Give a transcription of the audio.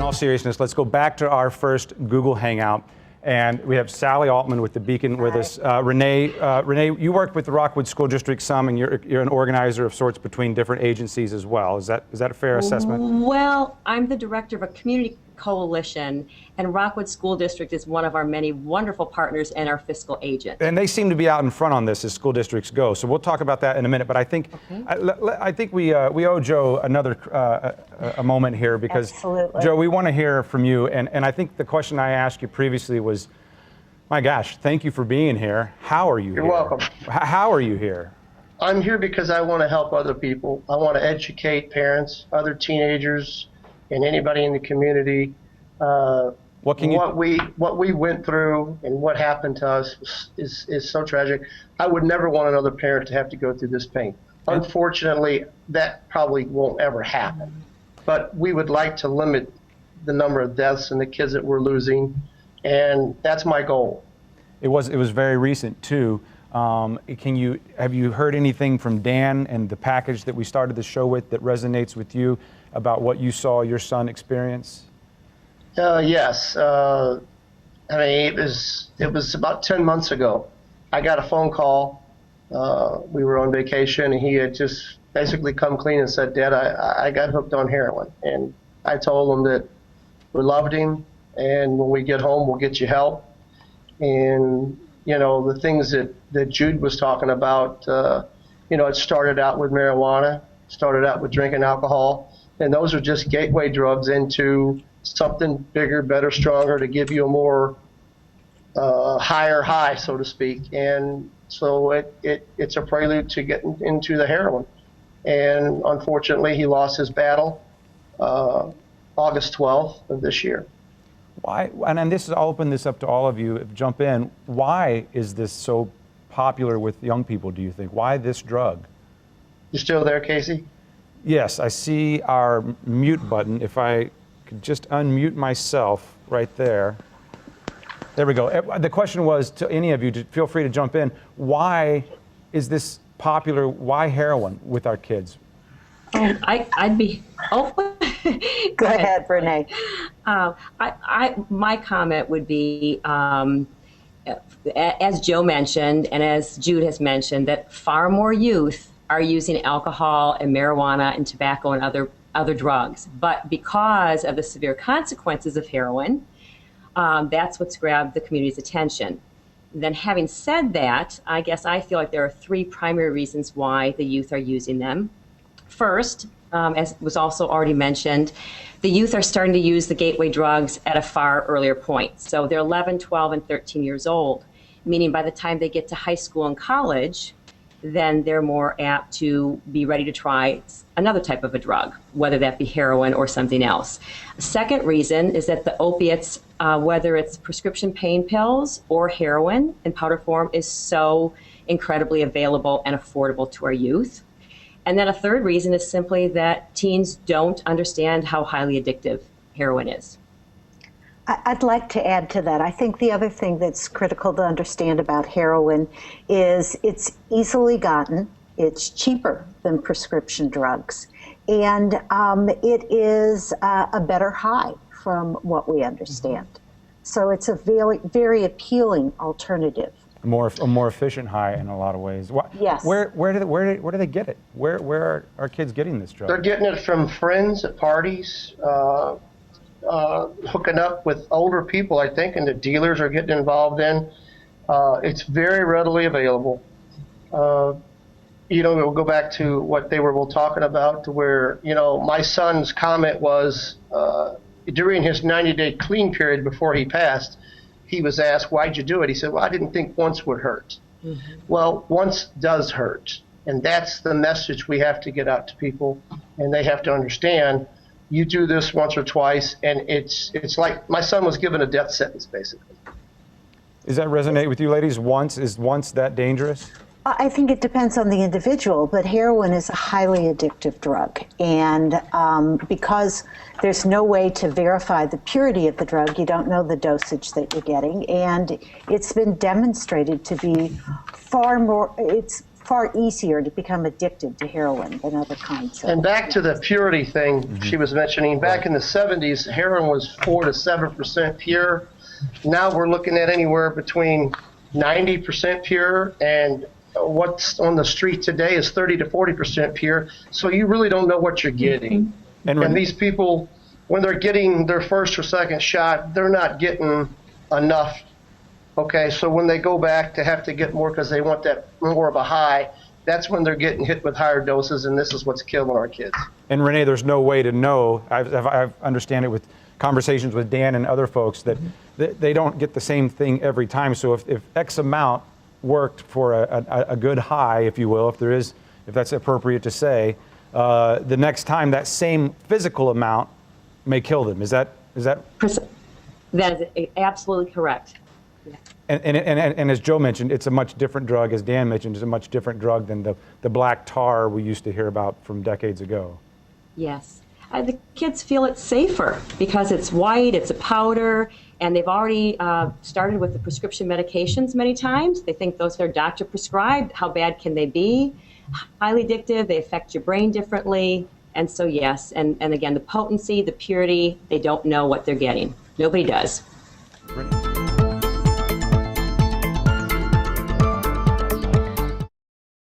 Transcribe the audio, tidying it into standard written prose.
all seriousness, let's go back to our first Google Hangout. And we have Sally Altman with the Beacon with us. Renee, you worked with the Rockwood School District some, and you're an organizer of sorts between different agencies as well. Is that a fair assessment? Well, I'm the director of a community coalition, and Rockwood School District is one of our many wonderful partners and our fiscal agent. And they seem to be out in front on this as school districts go. So we'll talk about that in a minute. But I think I think we owe Joe another a moment here, because Absolutely. Joe, we want to hear from you. And I think the question I asked you previously was, my gosh, thank you for being here. How are you here? You're welcome. How are you here? I'm here because I want to help other people. I want to educate parents, other teenagers, and anybody in the community. What we went through and what happened to us is so tragic. I would never want another parent to have to go through this pain. Unfortunately, that probably won't ever happen. But we would like to limit the number of deaths and the kids that we're losing, and that's my goal. It was very recent too. Have you heard anything from Dan and the package that we started the show with that resonates with you about what you saw your son experience? Yes. I mean, it was about 10 months ago. I got a phone call. We were on vacation, and he had just basically come clean and said, "Dad, I got hooked on heroin." And I told him that we loved him, and when we get home, we'll get you help. And, you know, the things that Jude was talking about, you know, it started out with marijuana, started out with drinking alcohol, and those are just gateway drugs into something bigger, better, stronger, to give you a more higher high, so to speak. And so it's a prelude to getting into the heroin. And unfortunately, he lost his battle August 12th of this year. Why? And this is, I'll open this up to all of you. Jump in. Why is this so popular with young people, do you think? Why this drug? You still there, Casey? Yes, I see our mute button. If I could just unmute myself right there. There we go. The question was to any of you, feel free to jump in. Why is this popular? Why heroin with our kids? I'd be. Oh, Go ahead, Renee. My comment would be, as Joe mentioned, and as Jude has mentioned, that far more youth are using alcohol and marijuana and tobacco and other drugs. But because of the severe consequences of heroin, that's what's grabbed the community's attention. Then, having said that, I guess I feel like there are three primary reasons why the youth are using them. First, as was also already mentioned, the youth are starting to use the gateway drugs at a far earlier point. So they're 11, 12, and 13 years old, meaning by the time they get to high school and college, then they're more apt to be ready to try another type of a drug, whether that be heroin or something else. A second reason is that the opiates, whether it's prescription pain pills or heroin in powder form, is so incredibly available and affordable to our youth. And then a third reason is simply that teens don't understand how highly addictive heroin is. I'd like to add to that. I think the other thing that's critical to understand about heroin is it's easily gotten, it's cheaper than prescription drugs, and it is a better high from what we understand. So it's a very, very appealing alternative. A more efficient high in a lot of ways. Yes. Where do they get it? Where are kids getting this drug? They're getting it from friends at parties, hooking up with older people, I think, and the dealers are getting involved in. It's very readily available. You know, we'll go back to what they were talking about, to where, you know, my son's comment was during his 90-day clean period before he passed, he was asked, "Why'd you do it?" He said, "Well, I didn't think once would hurt." Mm-hmm. Well, once does hurt. And that's the message we have to get out to people. And they have to understand, you do this once or twice, and it's like my son was given a death sentence, basically. Does that resonate with you, ladies? Is once that dangerous? I think it depends on the individual, but heroin is a highly addictive drug. And because there's no way to verify the purity of the drug, you don't know the dosage that you're getting. And it's been demonstrated to be far easier to become addicted to heroin than other kinds of. And back to the purity thing she was mentioning, back in the 70s, heroin was 4 to 7% pure. Now we're looking at anywhere between 90% pure, and what's on the street today is 30 to 40% pure. So you really don't know what you're getting. And these people, when they're getting their first or second shot, they're not getting enough. Okay, so when they go back to have to get more because they want that more of a high, that's when they're getting hit with higher doses, and this is what's killing our kids. And Renee, there's no way to know. I understand it with conversations with Dan and other folks that they don't get the same thing every time. So if X amount worked for a good high, if you will, if that's appropriate to say, the next time that same physical amount may kill them. Is that? That is absolutely correct. And as Joe mentioned, it's a much different drug. As Dan mentioned, it's a much different drug than the black tar we used to hear about from decades ago. Yes. The kids feel it's safer because it's white, it's a powder, and they've already started with the prescription medications many times. They think those are doctor prescribed. How bad can they be? Highly addictive. They affect your brain differently. And so, yes. And again, the potency, the purity, they don't know what they're getting. Nobody does.